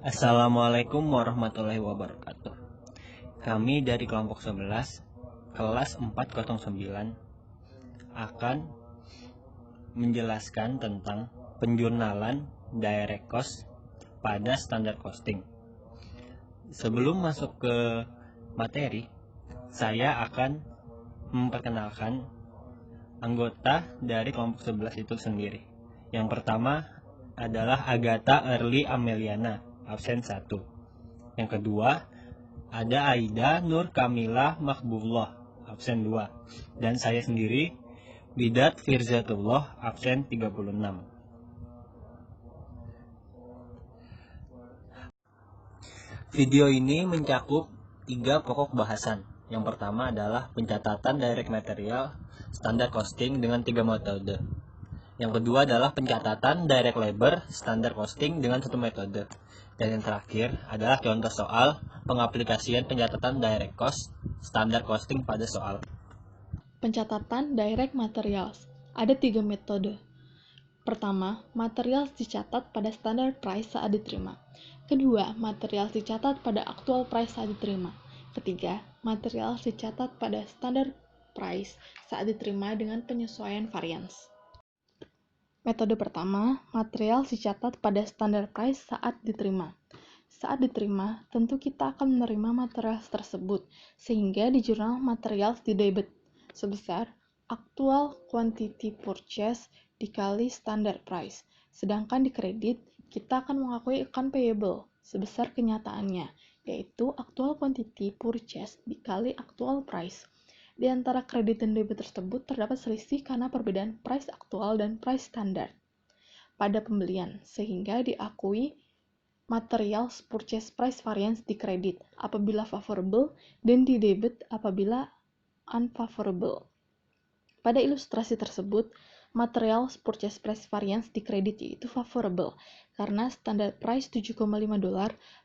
Assalamualaikum warahmatullahi wabarakatuh. Kami dari kelompok 11, kelas 409 akan menjelaskan tentang penjurnalan direct cost pada standar costing. Sebelum masuk ke materi, saya akan memperkenalkan anggota dari kelompok 11 itu sendiri. Yang pertama adalah Agatha Early Ameliana, absen 1. Yang kedua ada Aida Nur Kamila Makbullah, absen 2. Dan saya sendiri, Bidat Firzatullah, absen 36. Video ini mencakup 3 pokok bahasan. Yang pertama adalah pencatatan direct material standar costing dengan 3 metode. Yang kedua adalah pencatatan direct labor standar costing dengan 1 metode. Dan yang terakhir adalah contoh soal pengaplikasian pencatatan direct cost standar costing pada soal. Pencatatan direct materials. Ada 3 metode. Pertama, materials dicatat pada standard price saat diterima. Kedua, materials dicatat pada actual price saat diterima. Ketiga, materials dicatat pada standard price saat diterima dengan penyesuaian variance. Metode pertama, materials dicatat pada standard price saat diterima. Saat diterima, tentu kita akan menerima materials tersebut, sehingga di jurnal materials di debit sebesar actual quantity purchase dikali standard price. Sedangkan di kredit, kita akan mengakui account payable sebesar kenyataannya, yaitu actual quantity purchase dikali actual price. Di antara kredit dan debit tersebut terdapat selisih karena perbedaan price aktual dan price standar pada pembelian, sehingga diakui materials purchase price variance di kredit apabila favorable dan di debit apabila unfavorable. Pada ilustrasi tersebut, materials purchase price variance di kredit yaitu favorable karena standard price $7,5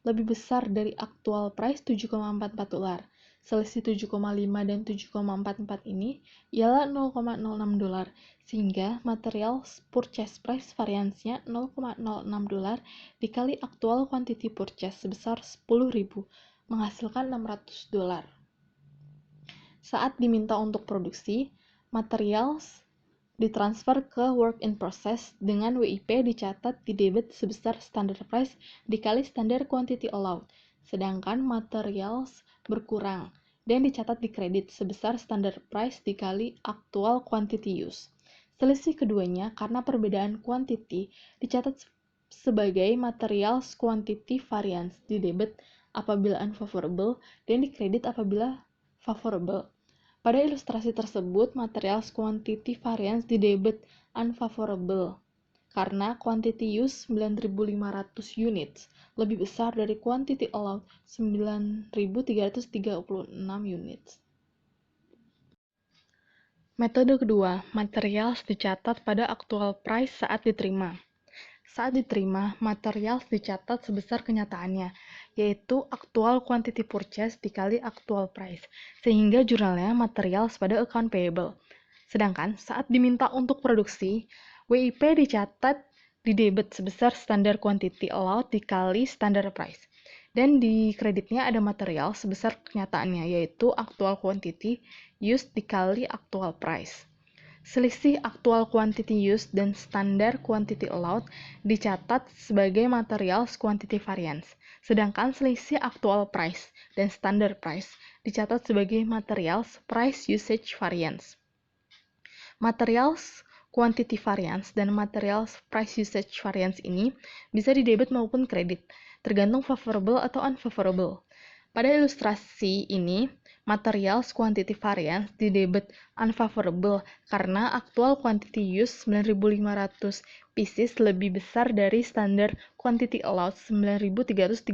lebih besar dari actual price $7,44. Selisih 7,5 dan 7,44 ini ialah $0,06, sehingga materials purchase price variance-nya $0,06 dikali actual quantity purchase sebesar 10.000 menghasilkan $600. Saat diminta untuk produksi, materials ditransfer ke work in process dengan WIP dicatat di debit sebesar standard price dikali standard quantity allowed, sedangkan materials berkurang dan dicatat di kredit sebesar standard price dikali actual quantity used. Selisih keduanya karena perbedaan quantity dicatat sebagai materials quantity variance di debit apabila unfavorable dan di kredit apabila favorable. Pada ilustrasi tersebut, materials quantity variance di debit unfavorable karena quantity used 9.500 units lebih besar dari quantity allowed 9.336 units. Metode kedua, materials dicatat pada actual price saat diterima. Saat diterima, materials dicatat sebesar kenyataannya, yaitu actual quantity purchase dikali actual price, sehingga jurnalnya materials pada account payable. Sedangkan saat diminta untuk produksi, WIP dicatat di debit sebesar standard quantity allowed dikali standard price. Dan di kreditnya ada material sebesar kenyataannya, yaitu actual quantity used dikali actual price. Selisih actual quantity used dan standard quantity allowed dicatat sebagai materials quantity variance, sedangkan selisih actual price dan standard price dicatat sebagai materials price usage variance. Materials quantity variance dan materials price usage variance ini bisa di debit maupun kredit, tergantung favorable atau unfavorable. Pada ilustrasi ini, materials quantity variance di debit unfavorable karena actual quantity used 9.500 pieces lebih besar dari standard quantity allowed 9.336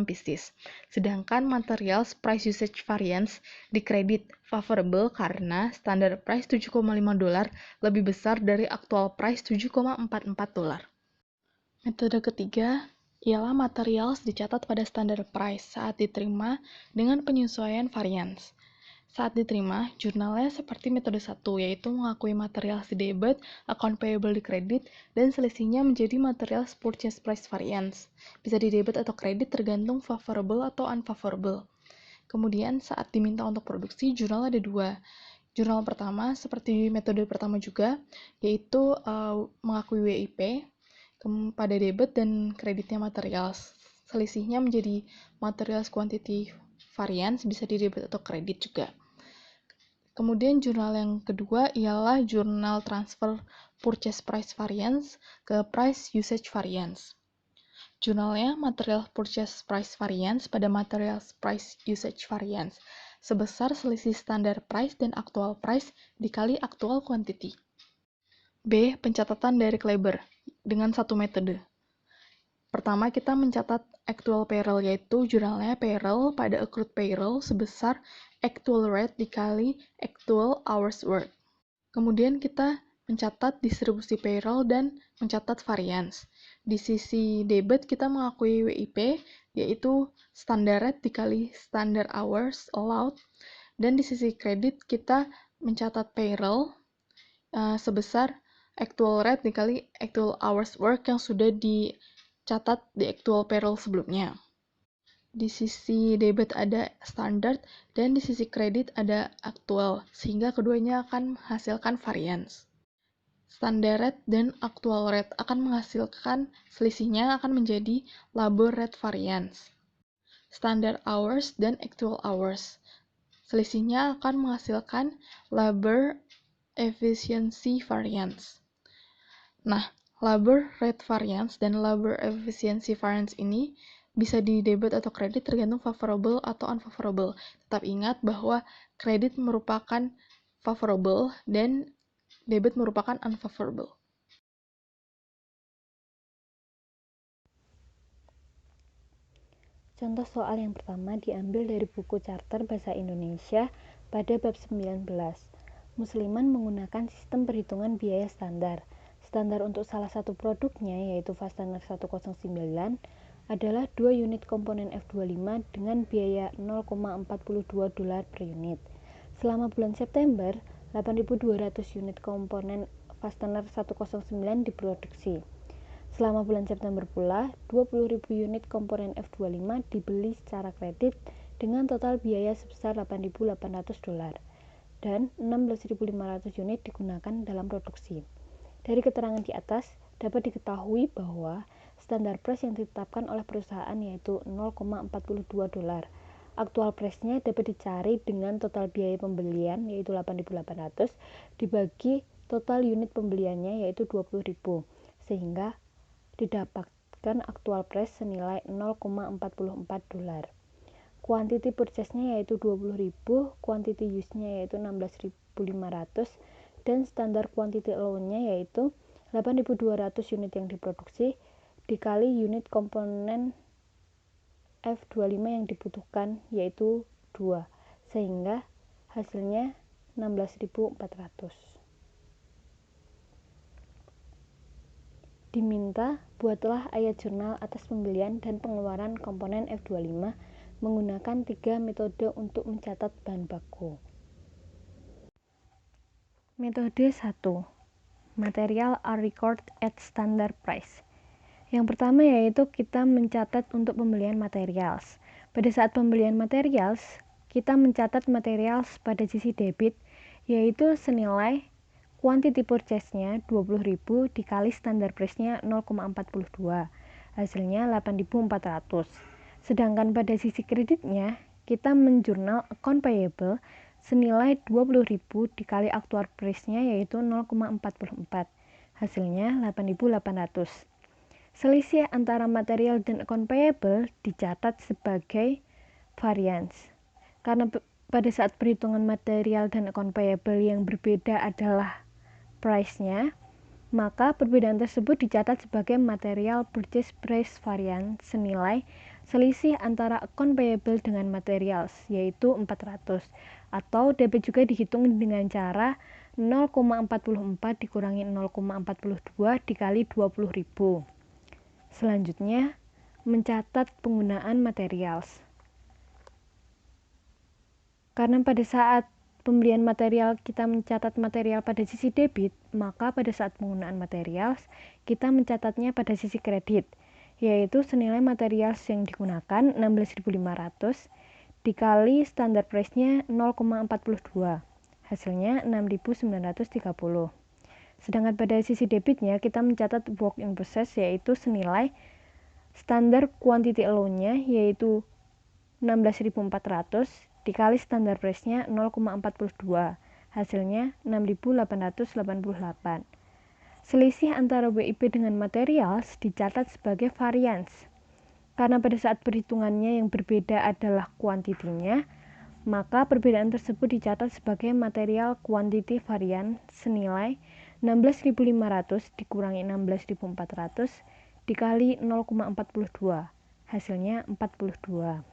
pieces. Sedangkan materials price usage variance di kredit favorable karena standard price $7,5 lebih besar dari actual price $7,44. Metode ketiga ialah materials dicatat pada standard price saat diterima dengan penyesuaian variance. Saat diterima, jurnalnya seperti metode 1, yaitu mengakui material di debit, account payable di kredit, dan selisihnya menjadi material purchase price variance. Bisa di debit atau kredit tergantung favorable atau unfavorable. Kemudian saat diminta untuk produksi, jurnal ada 2. Jurnal pertama, seperti metode pertama juga, yaitu mengakui WIP pada debit dan kreditnya material. Selisihnya menjadi materials quantity variance, bisa di debit atau kredit juga. Kemudian jurnal yang kedua ialah jurnal transfer purchase price variance ke price usage variance. Jurnalnya material purchase price variance pada material price usage variance sebesar selisih standar price dan actual price dikali actual quantity. B. Pencatatan direct labor dengan satu metode. Pertama, kita mencatat actual payroll, yaitu jurnalnya payroll pada accrued payroll sebesar actual rate dikali actual hours work. Kemudian kita mencatat distribusi payroll dan mencatat variance. Di sisi debit kita mengakui WIP, yaitu standard rate dikali standard hours allowed. Dan di sisi kredit kita mencatat payroll sebesar actual rate dikali actual hours work yang sudah dicatat di actual payroll sebelumnya. Di sisi debit ada standard dan di sisi kredit ada actual, sehingga keduanya akan menghasilkan variance. Standard rate dan actual rate akan menghasilkan selisihnya akan menjadi labor rate variance. Standard hours dan actual hours. Selisihnya akan menghasilkan labor efficiency variance. Nah, labor rate variance dan labor efficiency variance ini bisa di debit atau kredit tergantung favorable atau unfavorable. Tetap ingat bahwa kredit merupakan favorable dan debit merupakan unfavorable. Contoh soal yang pertama diambil dari buku Charter Bahasa Indonesia pada bab 19. Musliman menggunakan sistem perhitungan biaya standar. Standar untuk salah satu produknya, yaitu fastener 109, adalah 2 unit komponen F25 dengan biaya $0,42 per unit. Selama bulan September, 8.200 unit komponen fastener 109 diproduksi. Selama bulan September pula, 20.000 unit komponen F25 dibeli secara kredit dengan total biaya sebesar $8.800 dan 16.500 unit digunakan dalam produksi. Dari keterangan di atas, dapat diketahui bahwa standar price yang ditetapkan oleh perusahaan yaitu $0,42. Aktual price-nya dapat dicari dengan total biaya pembelian yaitu 8.800 dibagi total unit pembeliannya yaitu 20.000, sehingga didapatkan aktual price senilai $0,44. Quantity purchase-nya yaitu 20.000, quantity use-nya yaitu 16.500, dan standar quantity alone-nya yaitu 8.200 unit yang diproduksi dikali unit komponen F25 yang dibutuhkan yaitu 2, sehingga hasilnya 16.400. Diminta, buatlah ayat jurnal atas pembelian dan pengeluaran komponen F25 menggunakan 3 metode untuk mencatat bahan baku. Metode 1. Material are recorded at standard price. Yang pertama yaitu kita mencatat untuk pembelian materials. Pada saat pembelian materials, kita mencatat materials pada sisi debit, yaitu senilai quantity purchase-nya 20.000 dikali standar price-nya 0,42, hasilnya 8.400. Sedangkan pada sisi kreditnya, kita menjurnal account payable senilai 20.000 dikali aktual price-nya yaitu 0,44, hasilnya 8.800. Selisih antara material dan account payable dicatat sebagai variance. Karena pada saat perhitungan material dan account payable yang berbeda adalah price-nya, maka perbedaan tersebut dicatat sebagai material purchase price variance senilai selisih antara account payable dengan materials, yaitu 400, atau dapat juga dihitung dengan cara 0,44 dikurangi 0,42 dikali 20.000. Selanjutnya, mencatat penggunaan materials. Karena pada saat pembelian material kita mencatat material pada sisi debit, maka pada saat penggunaan material kita mencatatnya pada sisi kredit, yaitu senilai material yang digunakan 16.500 dikali standar price-nya 0,42, hasilnya 6.930. Sedangkan pada sisi debitnya kita mencatat work in process, yaitu senilai standar quantity alone-nya yaitu 16.400 dikali standar price-nya 0,42, hasilnya 6.888. Selisih antara WIP dengan material dicatat sebagai variance. Karena pada saat perhitungannya yang berbeda adalah kuantitinya, maka perbedaan tersebut dicatat sebagai material quantity variance senilai 16.500 dikurangi 16.400 dikali 0,42, hasilnya 42.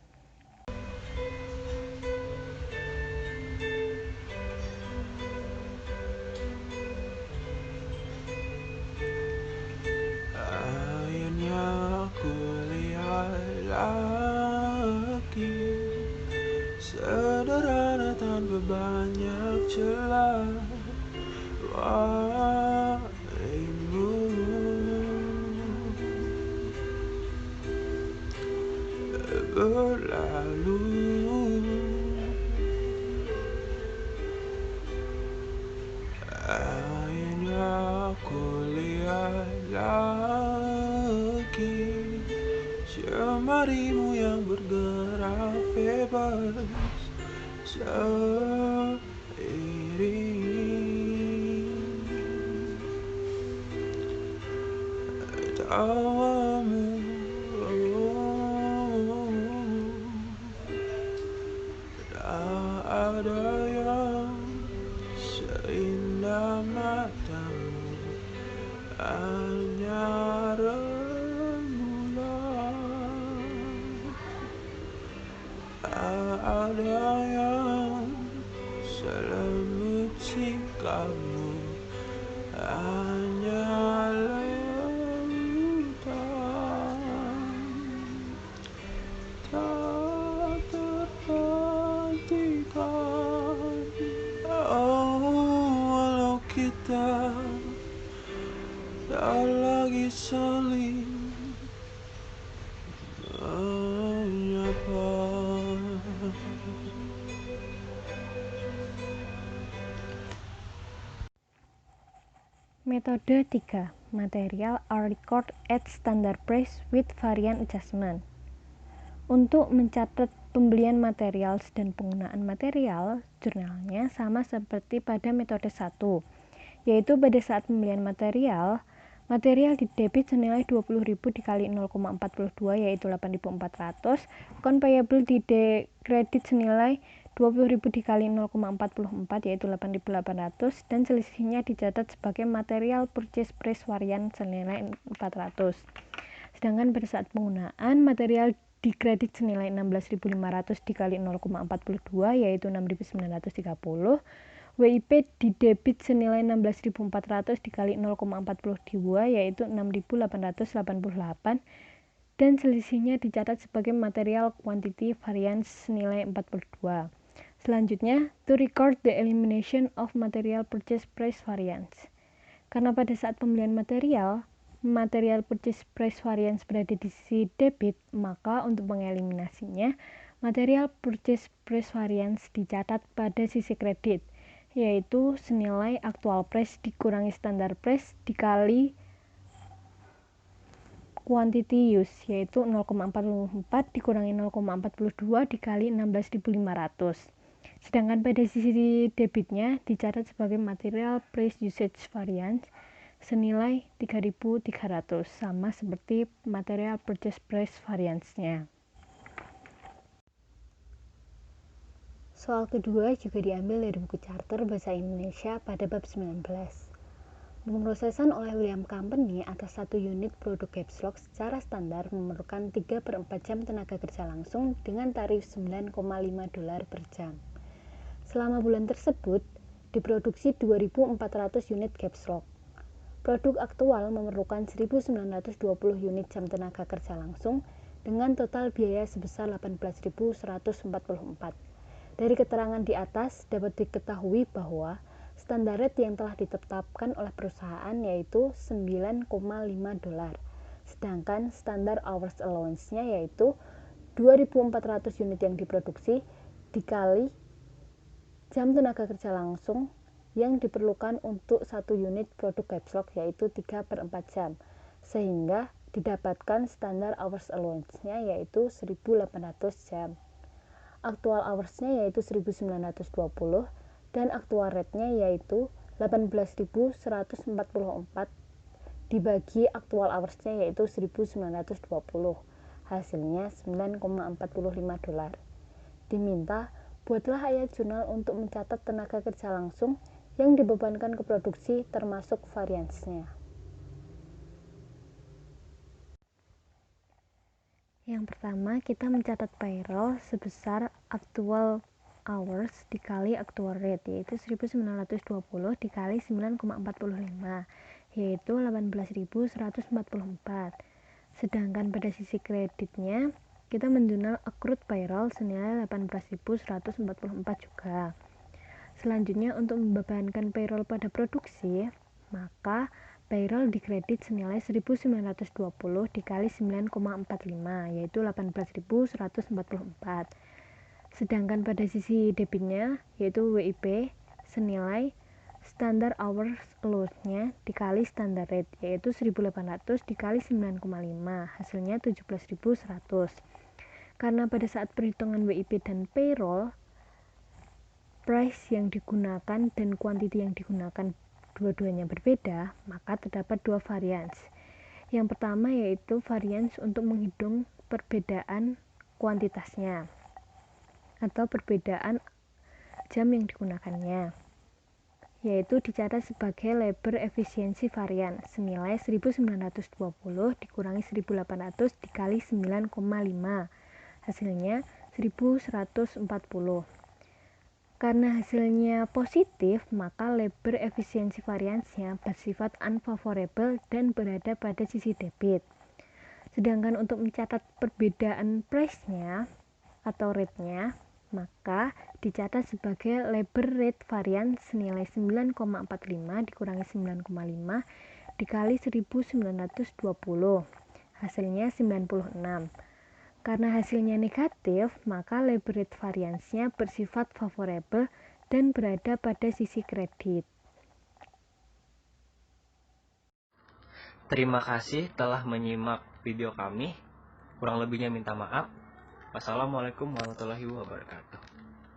Akhirnya aku lihat lagi, sederhana tanpa banyak celah. Wahaimu, berlalu, akhirnya aku lihat lagi jemarimu yang bergerak bebas seiring tawamu. Tak ada yang seindah matamu, hanya rembulan. Tak ada yang selembut sikapmu, hanya lautan. Tak tergantikan. Oh, walau kita tak lagi saling menyapa. Metode 3. Material are recorded at standard price with variance adjustment. Untuk mencatat pembelian material dan penggunaan material, jurnalnya sama seperti pada metode 1, yaitu pada saat pembelian material didebit senilai 20.000 dikali 0,42 yaitu 8.400, account payable dikredit senilai 20.000 dikali 0,44 yaitu 8.800, dan selisihnya dicatat sebagai material purchase price variance senilai 400. Sedangkan pada saat penggunaan material dikredit senilai 16.500 dikali 0,42 yaitu 6.930, WIP didebit senilai 16.400 dikali 0,42 yaitu 6.888, dan selisihnya dicatat sebagai material quantity variance senilai 42. Selanjutnya, to record the elimination of material purchase price variance. Karena pada saat pembelian material purchase price variance berada di sisi debit, maka untuk mengeliminasinya, material purchase price variance dicatat pada sisi kredit, yaitu senilai actual price dikurangi standard price dikali quantity use, yaitu 0,44 dikurangi 0,42 dikali 16.500. Sedangkan pada sisi debitnya dicatat sebagai material price usage variance senilai 3.300, sama seperti material purchase price variance-nya. Soal kedua juga diambil dari buku charter bahasa Indonesia pada bab 19. Pemrosesan oleh William Company atas 1 unit produk caps lock secara standar memerlukan 3/4 jam tenaga kerja langsung dengan tarif $9,5 per jam. Selama bulan tersebut, diproduksi 2.400 unit caps lock. Produk aktual memerlukan 1.920 unit jam tenaga kerja langsung dengan total biaya sebesar 18.144. Dari keterangan di atas dapat diketahui bahwa standar rate yang telah ditetapkan oleh perusahaan yaitu $9,5, sedangkan standar hours allowance-nya yaitu 2.400 unit yang diproduksi dikali jam tenaga kerja langsung yang diperlukan untuk satu unit produk caps lock yaitu 3/4 jam, sehingga didapatkan standar hours allowance-nya yaitu 1.800 jam. Aktual hours-nya yaitu 1.920 dan aktual rate-nya yaitu 18.144 dibagi aktual hours-nya yaitu 1.920, hasilnya $9,45. Diminta buatlah ayat jurnal untuk mencatat tenaga kerja langsung yang dibebankan ke produksi termasuk variansnya. Yang pertama, kita mencatat payroll sebesar actual hours dikali actual rate, yaitu 1920 dikali 9,45, yaitu 18.144. Sedangkan pada sisi kreditnya, kita menjurnal accrued payroll senilai 18.144 juga. Selanjutnya, untuk membebankan payroll pada produksi, maka payroll dikredit senilai 1920 dikali 9,45, yaitu 18.144. Sedangkan pada sisi debitnya, yaitu WIP, senilai standar hours allowance-nya dikali standar rate, yaitu 1.800 dikali 9,5, hasilnya 17.100. Karena pada saat perhitungan WIP dan payroll, price yang digunakan dan quantity yang digunakan dua-duanya berbeda, maka terdapat dua varians. Yang pertama yaitu varians untuk menghitung perbedaan kuantitasnya atau perbedaan jam yang digunakannya, yaitu dicatat sebagai labor efficiency varian senilai 1920 dikurangi 1800 dikali 9,5, hasilnya 1140. Karena hasilnya positif, maka labor efficiency variance-nya bersifat unfavorable dan berada pada sisi debit. Sedangkan untuk mencatat perbedaan price-nya atau rate-nya, maka dicatat sebagai labor rate variance senilai 9,45 dikurangi 9,5 dikali 1920, hasilnya 96. Karena hasilnya negatif, maka labor rate variance-nya bersifat favorable dan berada pada sisi kredit. Terima kasih telah menyimak video kami. Kurang lebihnya minta maaf. Wassalamualaikum warahmatullahi wabarakatuh.